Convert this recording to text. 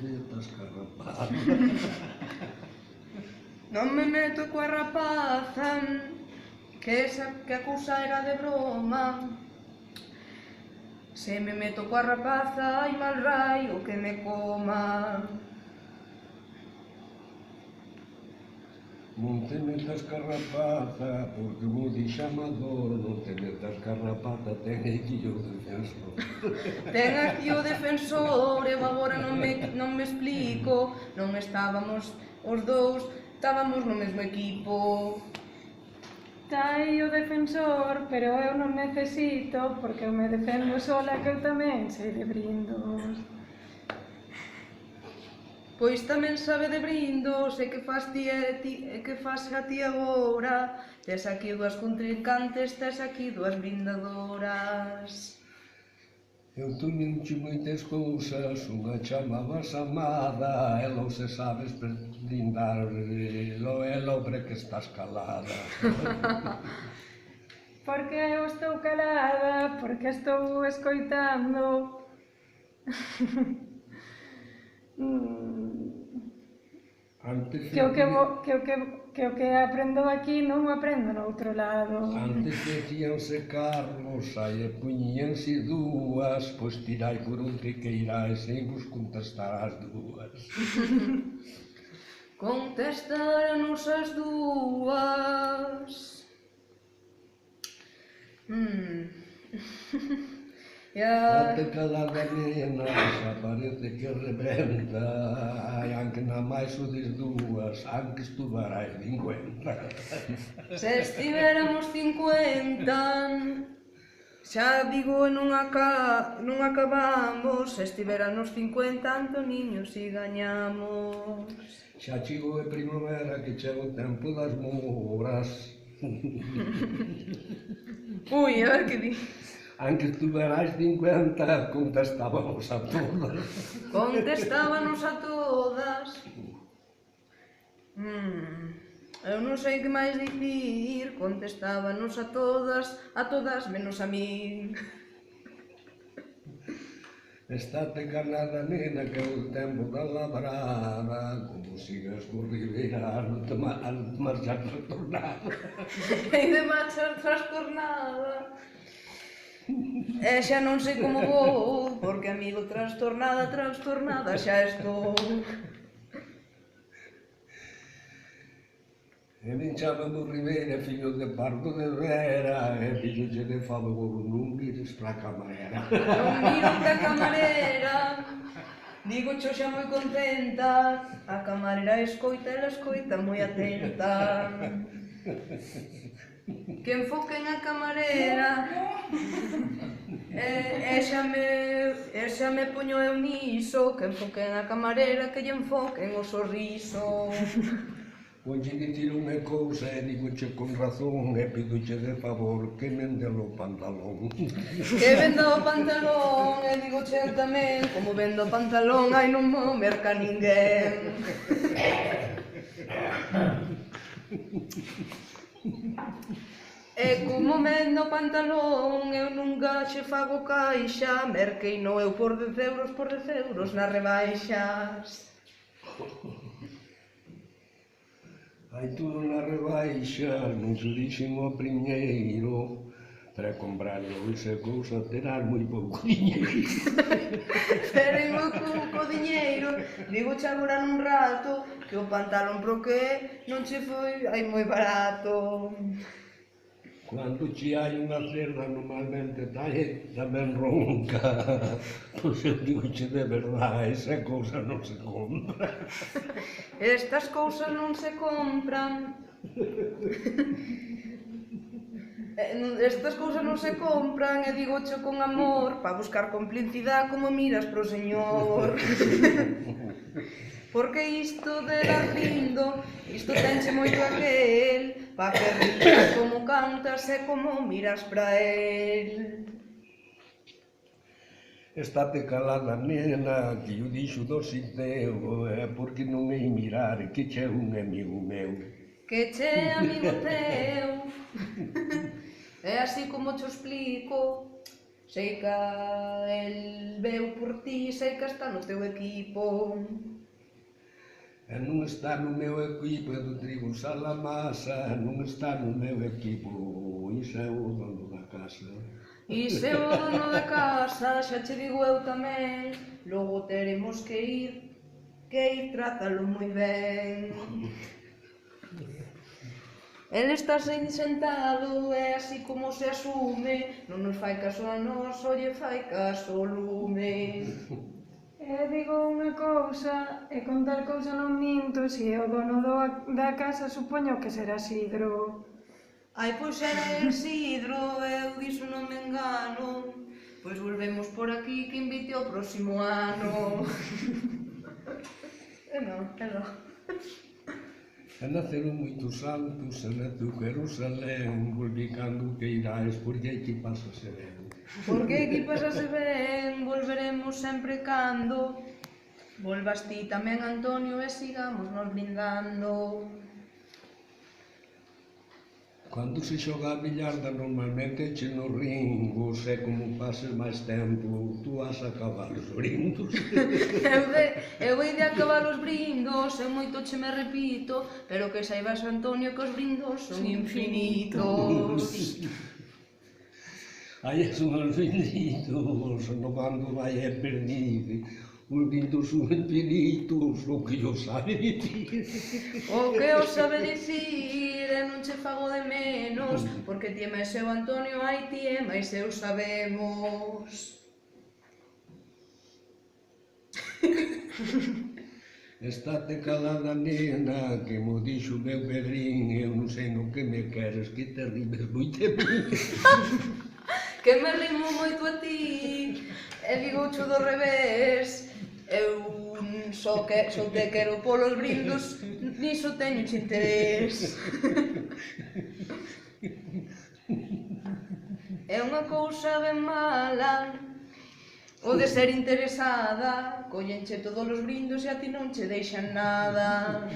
metas carrapaza. Non me meto coa rapaza, que a cousa era de broma. Se me meto coa rapaza, hai mal raio que me coma. Non te metas carrapaza, porque mo dixe Amador, non te metas carrapaza, ten aquí o defensor. Ten aquí o defensor, eu agora non me explico. Non estábamos os dous, estábamos no mesmo equipo. Está aí o defensor, pero eu non necesito, porque eu me defendo sola, que eu tamén sei de brindos. Pois tamén sabe de brindos, e que fas a ti agora. Tes aquí dúas contrincantes, tes aquí dúas brindadoras. Eu tuñenche moitas cousas, unha chamabas amada, e non se sabes brindar, é lobre que estás calada. Porque eu estou calada, porque estou escoitando. Que o que aprendo aquí non o aprendo no outro lado. Antes decíanse Carlos, aí e puñíanse dúas, pois tirai por un que queirais e vos contestar as dúas. Contestarenos as dúas. Date calada nena, xa parece que rebenta, ai, anque na máis o dis dúas, anque estuvarais 50. Se estivéramos 50, xa digo, non acabamos. Se estivéranos 50, Antoniño, si gañamos. Xa chegou a primavera que chega o tempo das moras. Ui, a ver que di. Anque estuverais 50, contestábamos a todas. Contestábanos a todas. Eu non sei que máis dicir. Contestábanos a todas menos a min. Estate calada, nena, que é o tempo da labrada. Como sigas por Ribeira, non te marchar trastornada. Hei de marchar trastornada. E xa non sei como vou, porque amigo, trastornada xa estou. E min chamamos Ribeira, fillo de Pardo de Vera, e fillo de favor, non mires pra camarera. Non miro pra camarera, digo xo xa moi contenta. A camarera escoita, ela escoita moi atenta. Que enfoquen a camarera, e xa me poño eu niso. Que enfoquen a camarera, que lle enfoquen o sorriso. Ponche dicir unha cousa e digoche con razón e pidoche de favor que venda o pantalón. Que venda o pantalón e digoche tamén, como vendo o pantalón, ai non mo merca ninguén. E como vendo o pantalón, eu nunca che fago caixa, merqueino eu por 10 euros nas rebaixas. Hai tudo na rebaixa, non se dixen ao primeiro, para comprar esa cousa terás moi pouco diñeiro. Pero hai moi pouco diñeiro, digo che agora nun rato, que o pantalón pro que non che foi, hai moi barato. Cando che hai unha cerda normalmente tamén ronca. Pois eu digoche de verdade, esa cousa non se compra. Estas cousas non se compran. Estas cousas non se compran, e digoche con amor, pa buscar complicidade como miras pro señor. Porque isto de dar lindo, isto tenche moito aquel, pa que rías como cantas e como miras pra el. Estate calada, nena, que eu dixo do teu, é porque non hei mirar que che un amigo meu. Que che amigo teu. É así como te explico. Sei que el veu por ti, sei que está no teu equipo. E non está no meu equipo é do trigo sal a masa, non está no meu equipo, iso é o dono da casa. E se o dono da casa, xa che digo eu tamén, logo teremos que ir trátalo moi ben. El está sentado e así como se asume, non nos fai caso a nós, olle fai caso ao lume. E digo unha cousa, e con tal cousa non minto, se é o dono da casa supoño que será Sidro. Ai, pois era Isidro, eu diso non me engano. Pois volvemos por aquí que invite ao próximo ano. Non. E naceron moitos santos, e na tu Jerusalén, volvi cando que irás, porque hai que pasase ben. Porque aquí pasase ben, volveremos sempre cando volvas ti tamén, Antonio, e sigamos nos brindando. Cando se xoga a billarda normalmente eche nos ringos, e como pases máis tempo, tú vas a acabar os brindos. Eu hei de acabar os brindos, eu moito che me repito, pero que saibas, Antonio, que os brindos son infinitos. Aí son os benditos, no bando vai é perdido, os benditos son infinitos, o que yo sabe dicir. O que eu sabe dicir e non che fago de menos, porque ti e máis eu, Antonio, ai ti e máis eu sabemos. Estate calada, nena, que mo dixo o meu pedrín, eu non sei no que me queres, que te ribes moito de mí. Que me rimo moito a ti, e digo cho do revés. Eu só te quero polos brindos, niso teño interés. É unha cousa ben mala, o de ser interesada, collenche todos os brindos e a ti non che deixan nada.